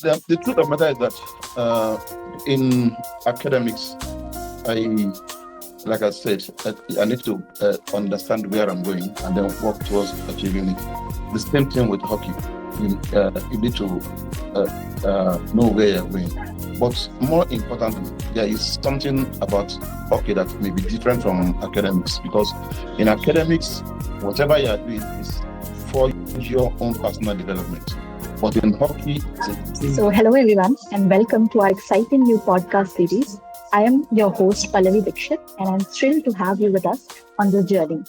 The truth of the matter is that in academics, like I said, I need to understand where I'm going and then work towards achieving it. The same thing with hockey. You need to know where you're going. But more importantly, there is something about hockey that may be different from academics, because in academics, whatever you are doing is for your own personal development. But in hockey, So, hello everyone, and welcome to our exciting new podcast series. I am your host Pallavi Dixit, and I'm thrilled to have you with us on this journey,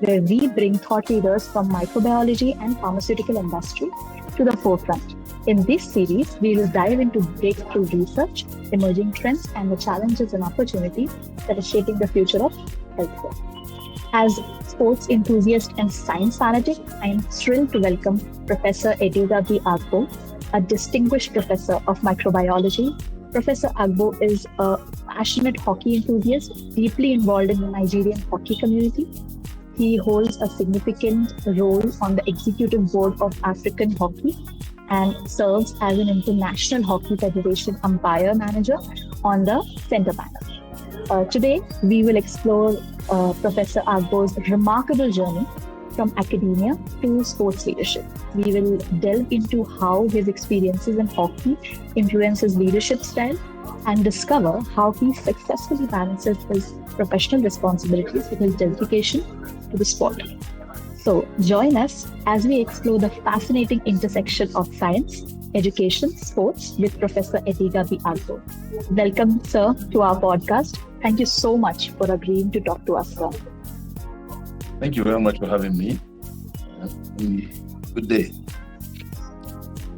where we bring thought leaders from microbiology and pharmaceutical industry to the forefront. In this series, we will dive into breakthrough research, emerging trends, and the challenges and opportunities that are shaping the future of healthcare. As sports enthusiast and science fanatic, I am thrilled to welcome Professor Ediga B, a distinguished professor of microbiology. Professor Agbo is a passionate hockey enthusiast, deeply involved in the Nigerian hockey community. He holds a significant role on the executive board of African Hockey and serves as an International Hockey Federation umpire manager on the center panel. Today, we will explore Professor Agbo's remarkable journey from academia to sports leadership. We will delve into how his experiences in hockey influence his leadership style and discover how he successfully balances his professional responsibilities with his dedication to the sport. So join us as we explore the fascinating intersection of science, education, sports with Professor Ediga B. Welcome, sir, to our podcast. Thank you so much for agreeing to talk to us, sir. thank you very much for having me. Good day.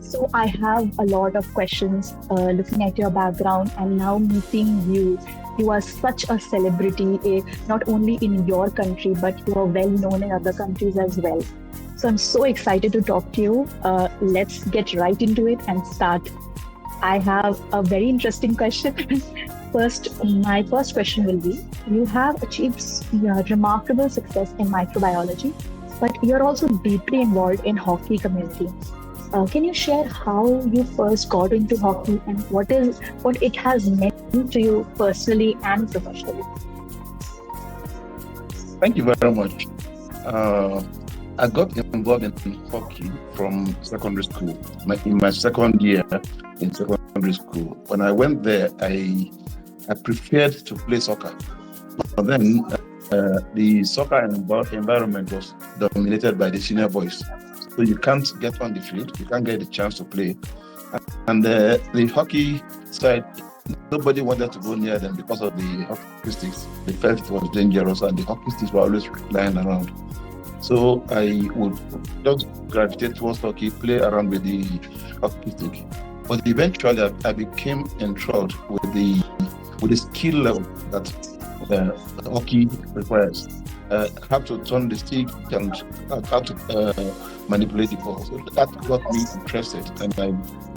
So I have a lot of questions looking at your background and now meeting you. You are such a celebrity, not only in your country, but you are well known in other countries as well. So I'm so excited to talk to you. Let's get right into it and start. I have a very interesting question. My first question will be, you have achieved remarkable success in microbiology, but you're also deeply involved in hockey community. Can you share how you first got into hockey and what it has meant to you personally and professionally? Thank you very much. I got involved in hockey from secondary school. In my second year in secondary school, when I went there, I preferred to play soccer. But then the soccer environment was dominated by the senior boys. So you can't get on the field, you can't get the chance to play. And the hockey side, nobody wanted to go near them because of the hockey sticks. They felt it was dangerous and the hockey sticks were always lying around. So I would just gravitate towards hockey, play around with the hockey stick. But eventually I became enthralled with the skill level that hockey requires. How to turn the stick and how to manipulate the ball. So that got me interested and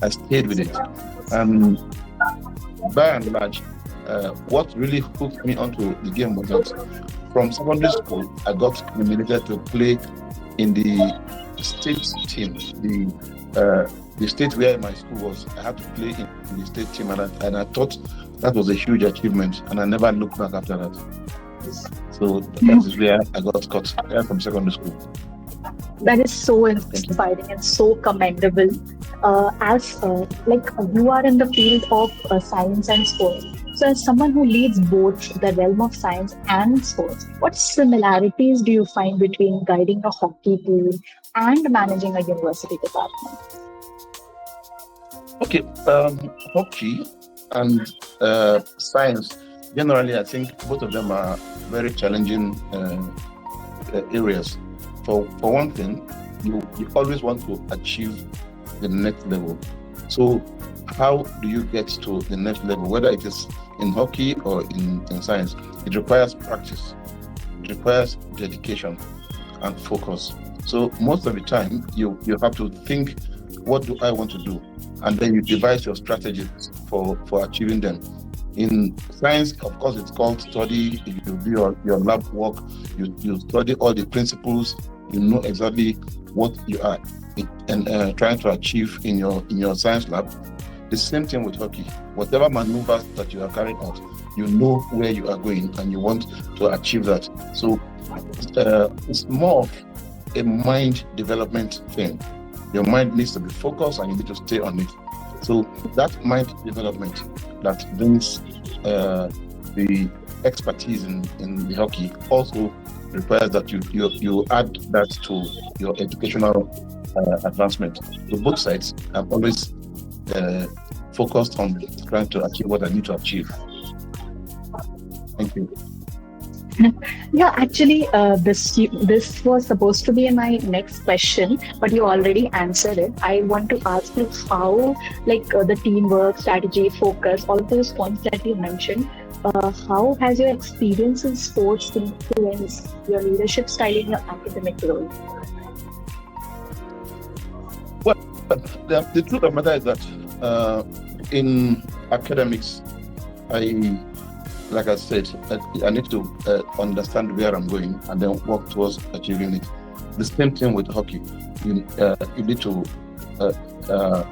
I stayed with it. And by and large, what really hooked me onto the game was that from secondary school, I got nominated to play in the state team, the state where my school was. I had to play in the state team, and I thought that was a huge achievement, and I never looked back after that. So that is where I got cut from secondary school. That is so inspiring and so commendable. You are in the field of science and sports. So as someone who leads both the realm of science and sports, what similarities do you find between guiding a hockey team and managing a university department? Okay, hockey and science, generally I think both of them are very challenging areas. For one thing, you always want to achieve the next level. So how do you get to the next level, whether it is in hockey or in science? It requires practice, it requires dedication and focus. So most of the time, you have to think, what do I want to do? And then you devise your strategies for achieving them. In science, of course, it's called study. You do your lab work, you study all the principles, You know exactly what you are trying to achieve in your science lab. The same thing with hockey. Whatever maneuvers that you are carrying out, you know where you are going and you want to achieve that. So it's more of a mind development thing. Your mind needs to be focused and you need to stay on it. So that mind development that brings the expertise in the hockey also requires that you add that to your educational advancement. So both sides have always focused on trying to achieve what I need to achieve. Thank you. Yeah, actually, this was supposed to be my next question, but you already answered it. I want to ask you how, like the teamwork, strategy, focus, all those points that you mentioned. How has your experience in sports influenced your leadership style in your academic role? Well, the truth of the matter is that in academics, like I said, I need to understand where I'm going and then work towards achieving it. The same thing with hockey. You need to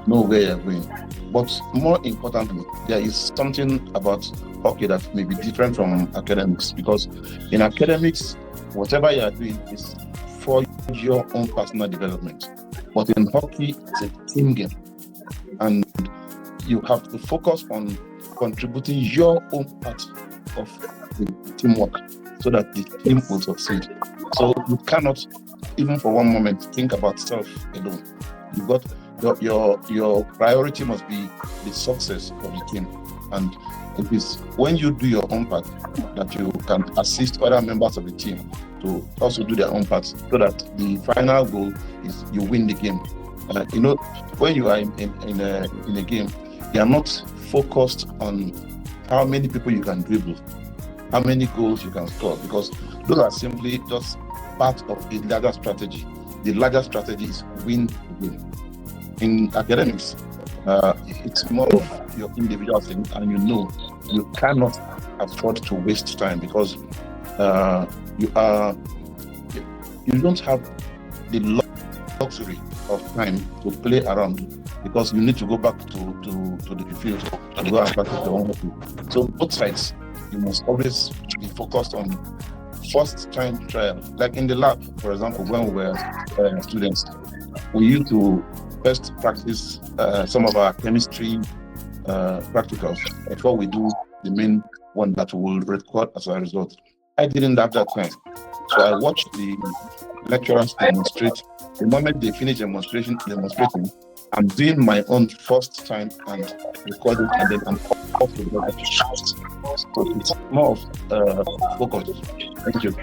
know where you're going. But more importantly, there is something about hockey that may be different from academics, because in academics, whatever you are doing is for your own personal development. But in hockey, it's a team game. And you have to focus on contributing your own part of the teamwork so that the team will succeed. So you cannot, even for one moment, think about self alone. You got your priority must be the success of the team, and it is when you do your own part that you can assist other members of the team to also do their own part, so that the final goal is you win the game. When you are in a game, you are not focused on how many people you can dribble, how many goals you can score, because those are simply just part of the larger strategy. The larger strategy is win the game. In academics, it's more of your individual thing, and you cannot afford to waste time, because you don't have the luxury of time to play around, because you need to go back to the field and go and practice your own hockey. So both sides, you must always be focused on first time trial. Like in the lab, for example, when we were students, we used to first practice some of our chemistry practicals before we do the main one that we will record as a result. I didn't have that time, so I watched the lecturers demonstrate. The moment they finish demonstrating, I'm doing my own first time and recording, and then I'm off to the other. So it's more of focus. Thank you.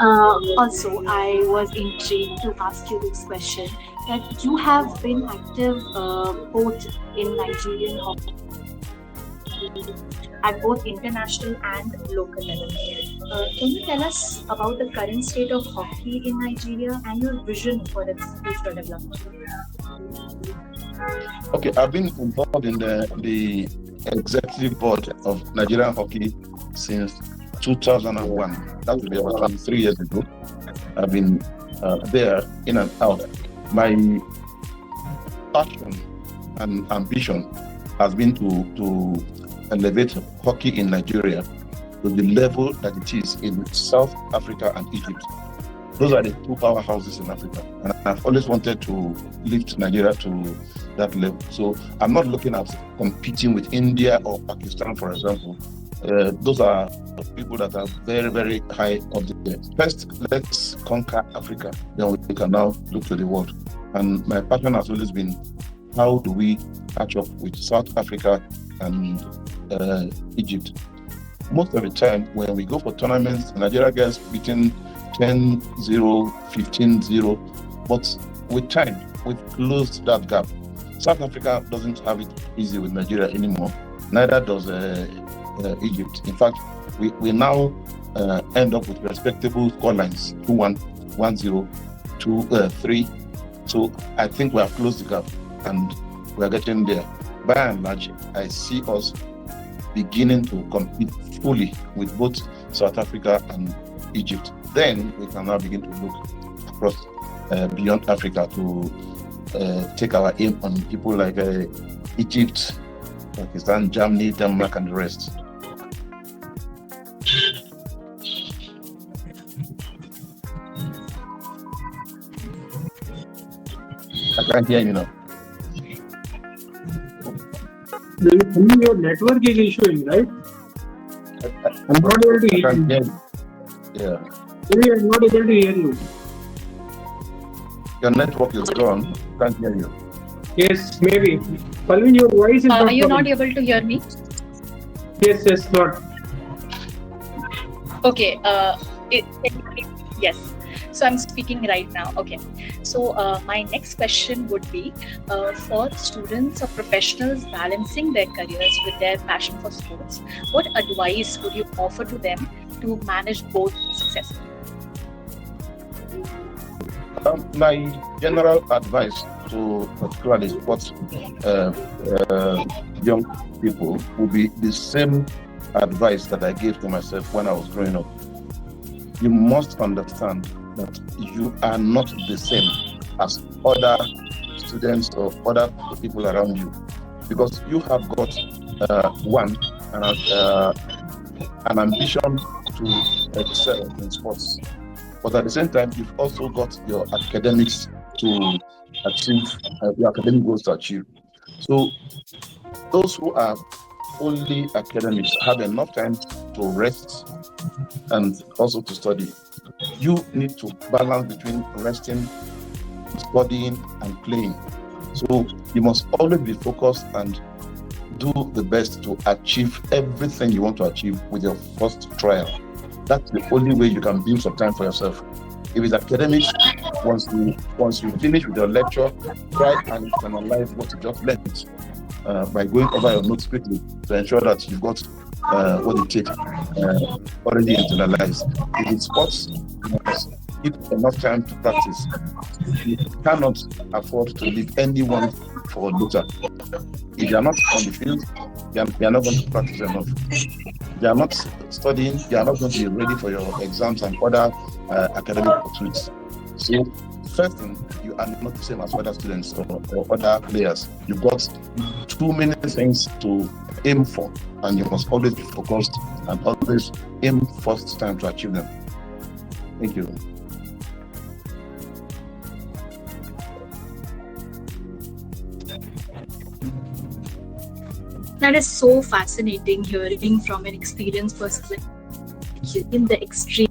Also, I was intrigued to ask you this question, that you have been active both in Nigerian hockey at both international and local level. Can you tell us about the current state of hockey in Nigeria and your vision for its future development? Okay, I've been involved in the executive board of Nigerian hockey since 2001. That will be about 23 years ago. I've been there in and out. My passion and ambition has been to elevate hockey in Nigeria to the level that it is in South Africa and Egypt. Those are the two powerhouses in Africa, and I've always wanted to lift Nigeria to that level. So I'm not looking at competing with India or Pakistan, for example. Those are people that are very, very high up there. First, let's conquer Africa, then we can now look to the world. And my passion has always been, how do we catch up with South Africa and Egypt? Most of the time, when we go for tournaments, Nigeria gets beaten 10-0, 15-0, but with time, we've closed that gap. South Africa doesn't have it easy with Nigeria anymore, neither does Egypt. In fact, we now end up with respectable scorelines, 2-1, 1-0, 2-3. So I think we have closed the gap and we are getting there. By and large, I see us beginning to compete fully with both South Africa and Egypt. Then we can now begin to look across beyond Africa to take our aim on people like Egypt, Pakistan, Germany, Denmark, and the rest. I can't hear you now. Your network is issuing, right? I'm not able to hear you. Yeah. Maybe I'm not able to hear you. Your network is gone. Can't hear you. Yes, maybe. Palvin, your voice is not Are you coming. not able to hear me? Yes, not. Okay. Yes. So I'm speaking right now. Okay. So my next question would be for students or professionals balancing their careers with their passion for sports, what advice would you offer to them to manage both successfully? My general advice to particularly sports young people would be the same advice that I gave to myself when I was growing up. You must understand that you are not the same as other students or other people around you, because you have got an ambition to excel in sports, but at the same time you've also got your academics to achieve, your academic goals to achieve. So those who are only academics have enough time to rest and also to study. You need to balance between resting, studying, and playing. So you must always be focused and do the best to achieve everything you want to achieve with your first trial. That's the only way you can build some time for yourself. If it's academics, once you finish with your lecture, try and analyze what you just learned by going over your notes quickly to ensure that you've got what it takes already internalized. If it's sports, you must give enough time to practice. You cannot afford to leave anyone for later. If you are not on the field, you are not going to practice enough. If you are not studying, you are not going to be ready for your exams and other academic pursuits. So first thing, you are not the same as other students or other players. You've got too many things to aim for, and you must always be focused and always aim first time to achieve them. Thank you. That is so fascinating hearing from an experienced person in the extreme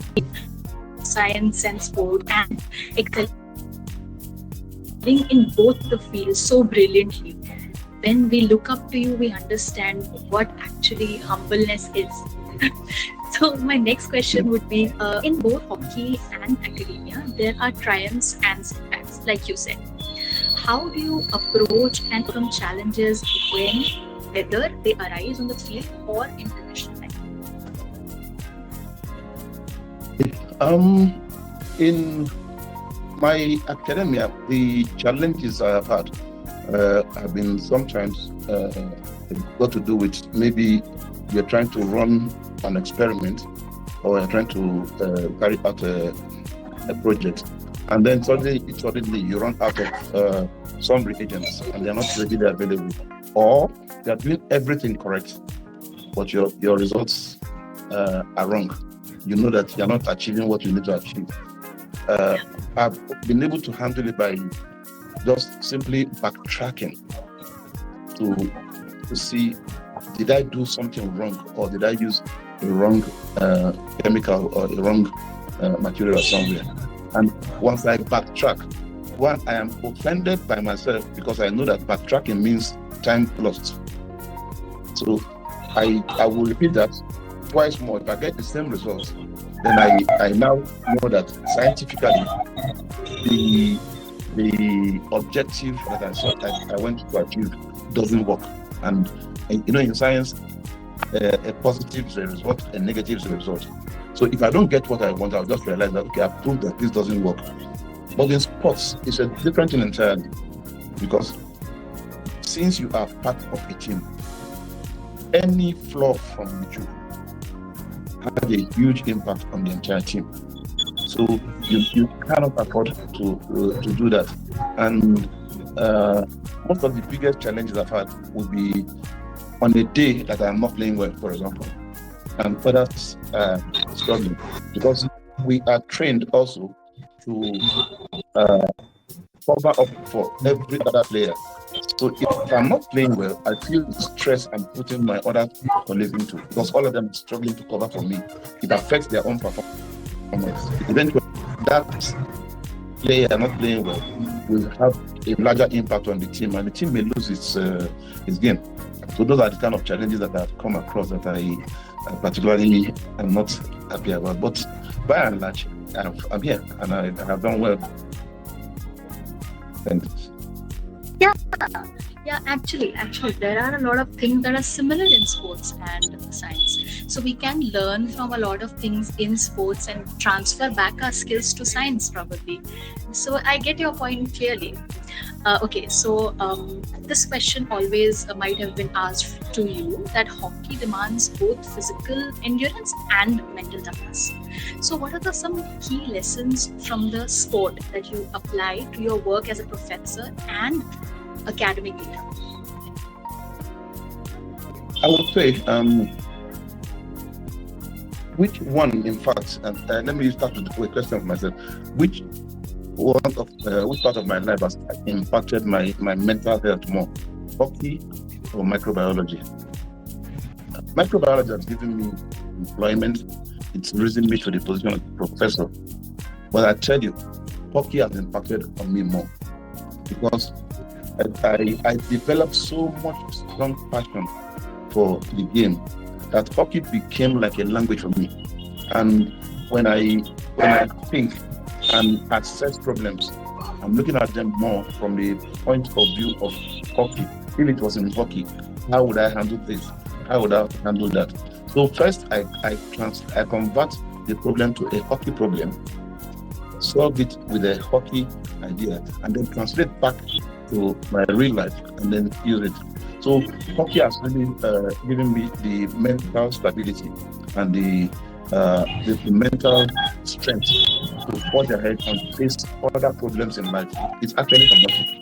science and sport and excelling in both the fields so brilliantly. When we look up to you, we understand what actually humbleness is. So my next question would be, in both hockey and academia, there are triumphs and setbacks, like you said. How do you approach and overcome challenges whether they arise on the field or in professional life? In my academia, the challenges I have had have been sometimes got to do with maybe you're trying to run an experiment or you're trying to carry out a project, and then suddenly you run out of some reagents and they're not readily available, or you're doing everything correct, but your results are wrong. You know that you're not achieving what you need to achieve. I've been able to handle it by just simply backtracking to see, did I do something wrong, or did I use a wrong chemical or a wrong material somewhere? And once I backtrack, one, I am offended by myself because I know that backtracking means time lost. So I will repeat that twice more. If I get the same results, then I now know that scientifically the objective that I went to achieve doesn't work. And in science, a positive is a result, a negative is a result. So if I don't get what I want, I'll just realize that, okay, I've proved that this doesn't work. But in sports, it's a different thing entirely, because since you are part of a team, any flaw from you had a huge impact on the entire team. So you cannot afford to do that. And most of the biggest challenges I've had would be on a day that I'm not playing well, for example, and others struggling, because we are trained also to cover up for every other player. So if I'm not playing well, I feel the stress I'm putting my other colleagues into, because all of them are struggling to cover for me. It affects their own performance. Eventually, that player not playing well will have a larger impact on the team, and the team may lose its game. So those are the kind of challenges that I've come across that I particularly am not happy about. But by and large, I'm here and I have done well. And Yeah, actually, there are a lot of things that are similar in sports and science. So we can learn from a lot of things in sports and transfer back our skills to science, probably. So I get your point clearly. Okay, so this question always might have been asked to you, that hockey demands both physical endurance and mental toughness. So what are some key lessons from the sport that you apply to your work as a professor and academic leader? I would say, which one, in fact, and let me start with a question of myself. Which part of my life has impacted my mental health more, hockey or microbiology? Microbiology has given me employment. It's risen me to the position of professor. But I tell you, hockey has impacted on me more, because I developed so much strong passion for the game that hockey became like a language for me. And when I think and assess problems, I'm looking at them more from the point of view of hockey. If it was in hockey, how would I handle this? How would I handle that? So first, I convert the problem to a hockey problem, solve it with a hockey idea, and then translate back to my real life and then use it. So hockey has really given me the mental stability and the mental strength to forge ahead and face other problems in life. It's actually from hockey.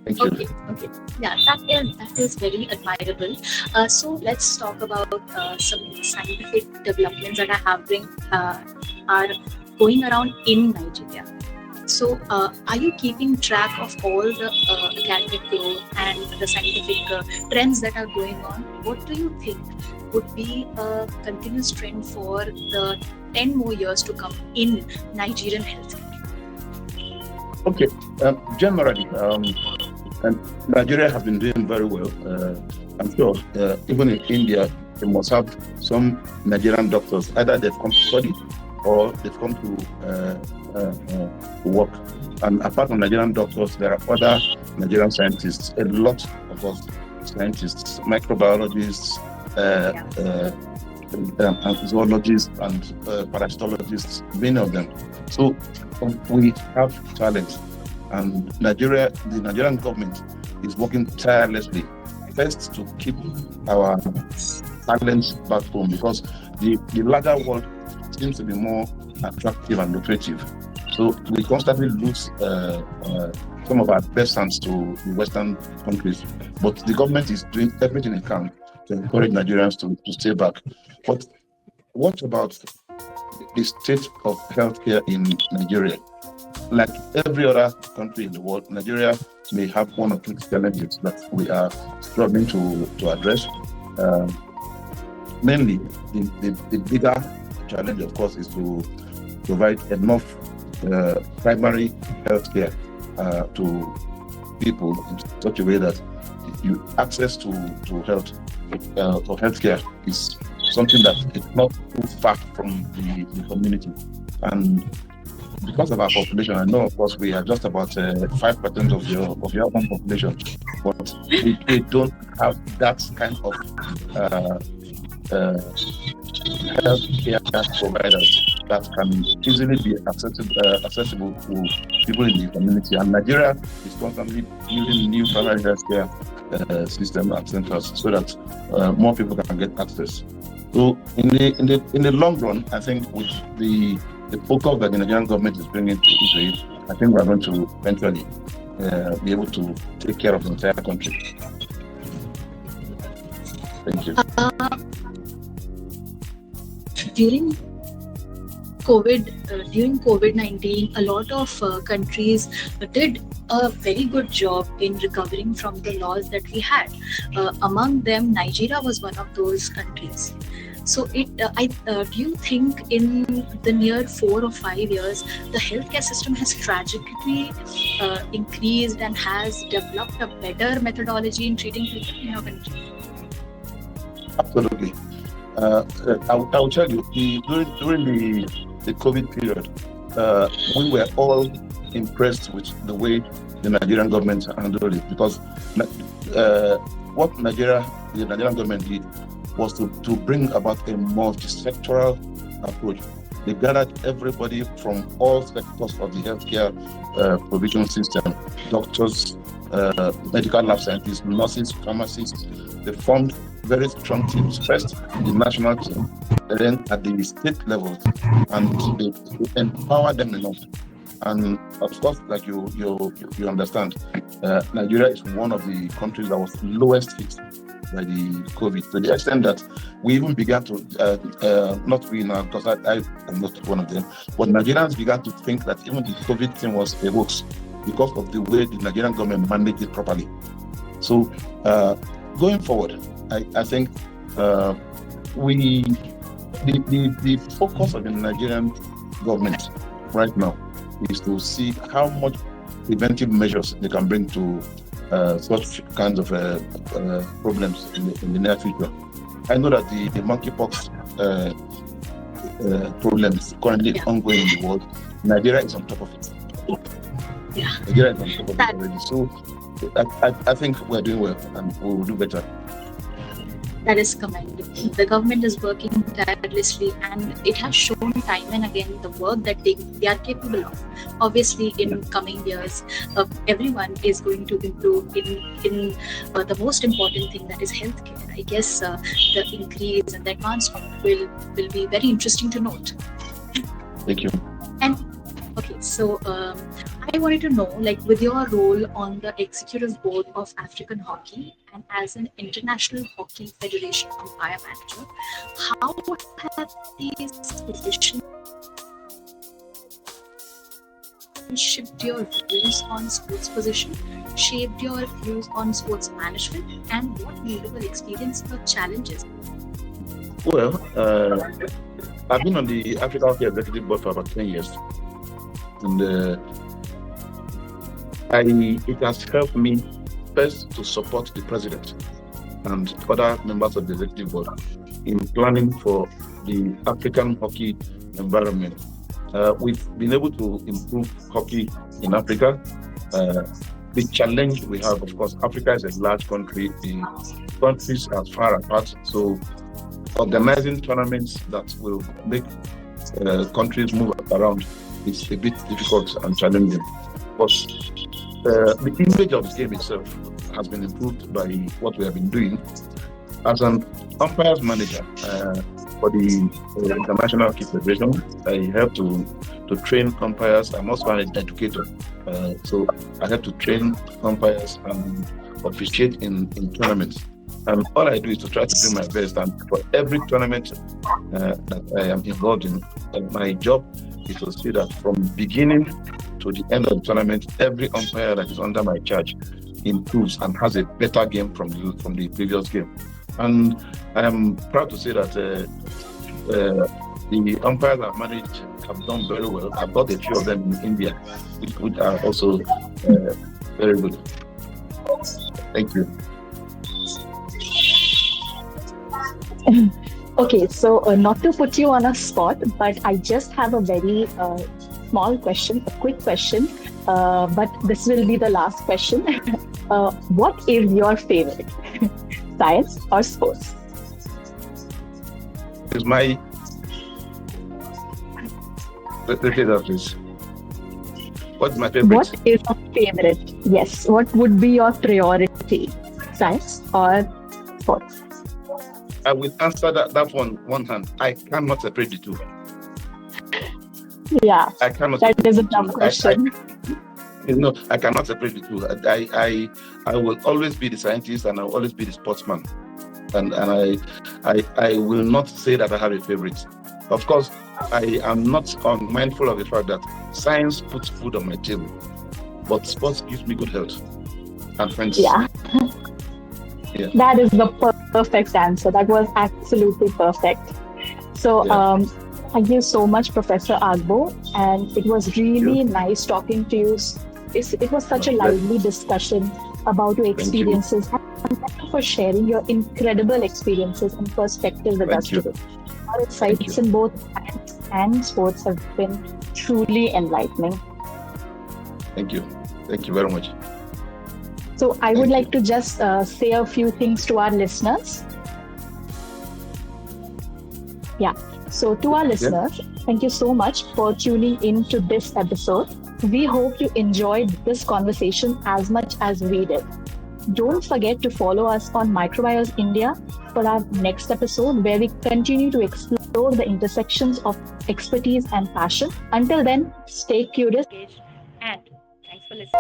Thank you. Okay. Yeah, that is very admirable. So let's talk about some scientific developments that are going around in Nigeria. So, are you keeping track of all the academic growth and the scientific trends that are going on? What do you think would be a continuous trend for the 10 more years to come in Nigerian healthcare? Okay, generally, and Nigeria has been doing very well. I'm sure even in India, they must have some Nigerian doctors. Either they've come to study or they've come to work. And apart from Nigerian doctors, there are other Nigerian scientists, a lot of us scientists, microbiologists, and zoologists and parasitologists, many of them. So we have talent, and the Nigerian government is working tirelessly first to keep our talents back home, because the larger world seems to be more attractive and lucrative. So we constantly lose some of our best hands to the Western countries, but the government is doing everything it can to encourage Nigerians to stay back. But what about the state of healthcare in Nigeria? Like every other country in the world, Nigeria may have one or two challenges that we are struggling to address. Mainly, the bigger challenge, of course, is to provide enough primary healthcare to people in such a way that access to health or healthcare is something that is not too far from the community. And because of our population, I know, of course, we are just about 5% of your own population, but we don't have that kind of healthcare providers. that can easily be accessible to people in the community. And Nigeria is constantly building new primary health care system and centers so that more people can get access. So in the long run, I think with the focus that the Nigerian government is bringing into it, I think we're going to eventually be able to take care of the entire country. Thank you. During COVID-19, a lot of countries did a very good job in recovering from the laws that we had. Among them, Nigeria was one of those countries. So, do you think in the near 4 or 5 years, the healthcare system has tragically increased and has developed a better methodology in treating people in our country? Absolutely. I will tell you, during the COVID period, we were all impressed with the way the Nigerian government handled it, because what the Nigerian government did was to bring about a multi-sectoral approach. They gathered everybody from all sectors of the healthcare provision system: doctors, medical lab scientists, nurses, pharmacists. They formed very strong teams, first the national team, and then at the state level, and they empower them enough. And of course, like you understand, Nigeria is one of the countries that was lowest hit by the COVID, to the extent that we even began to, not we now, because I am not one of them, but Nigerians began to think that even the COVID thing was a hoax because of the way the Nigerian government managed it properly. So going forward, I think the focus of the Nigerian government right now is to see how much preventive measures they can bring to such kinds of problems in the near future. I know that the monkeypox problems currently ongoing in the world, Nigeria is on top of it. Yeah. Nigeria is on top of it already. So I think we're doing well and we will do better. That is commendable. The government is working tirelessly, and it has shown time and again the work that they are capable of. Obviously, in coming years, everyone is going to improve in the most important thing, that is healthcare. I guess the increase and the advancement will be very interesting to note. Thank you. And okay, so I wanted to know, like, with your role on the executive board of African Hockey and as an International Hockey Federation umpire manager, how have these positions shaped your views on sports position, shaped your views on sports management, and what notable experience or challenges? Well, I've been on the African Hockey Executive Board for about 10 years. And it has helped me first to support the president and other members of the executive board in planning for the African hockey environment. We've been able to improve hockey in Africa. The challenge we have, of course, Africa is a large country. The countries are far apart, so organizing tournaments that will make countries move around is a bit difficult and challenging. But the image of the game itself has been improved by what we have been doing. As an umpires manager for the International Hockey Federation, I help to train umpires. I'm also an educator, so I have to train umpires and officiate in tournaments. And all I do is to try to do my best. And for every tournament that I am involved in, my job is to see that from beginning to the end of the tournament, every umpire that is under my charge improves and has a better game from the previous game. And I am proud to say that the umpires I've managed have done very well. I've got a few of them in India, which are also very good. Thank you. Okay, so not to put you on a spot, but I just have a very small question, a quick question, but this will be the last question. What is your favorite, science or sports? It's my Repeat that, please. What's my favorite? What is your favorite? Yes. What would be your priority? Science or sports? I will answer that one hand. I cannot separate the two. Yeah, I cannot. that is a tough question. I cannot separate the two. I will always be the scientist, and I will always be the sportsman. And I will not say that I have a favorite. Of course, I am not unmindful of the fact that science puts food on my table, but sports gives me good health and friends. Yeah. Yeah. That is the perfect answer. That was absolutely perfect. So, thank you so much, Professor Agbo. And it was really nice talking to you. It was such a lively discussion about your experiences. And thank you for sharing your incredible experiences and perspective with us today. Our insights in both science and sports have been truly enlightening. Thank you. Thank you very much. So I would like to just say a few things to our listeners. Yeah. So to our listeners, thank you so much for tuning in to this episode. We hope you enjoyed this conversation as much as we did. Don't forget to follow us on Microbiology India for our next episode, where we continue to explore the intersections of expertise and passion. Until then, stay curious And thanks for listening.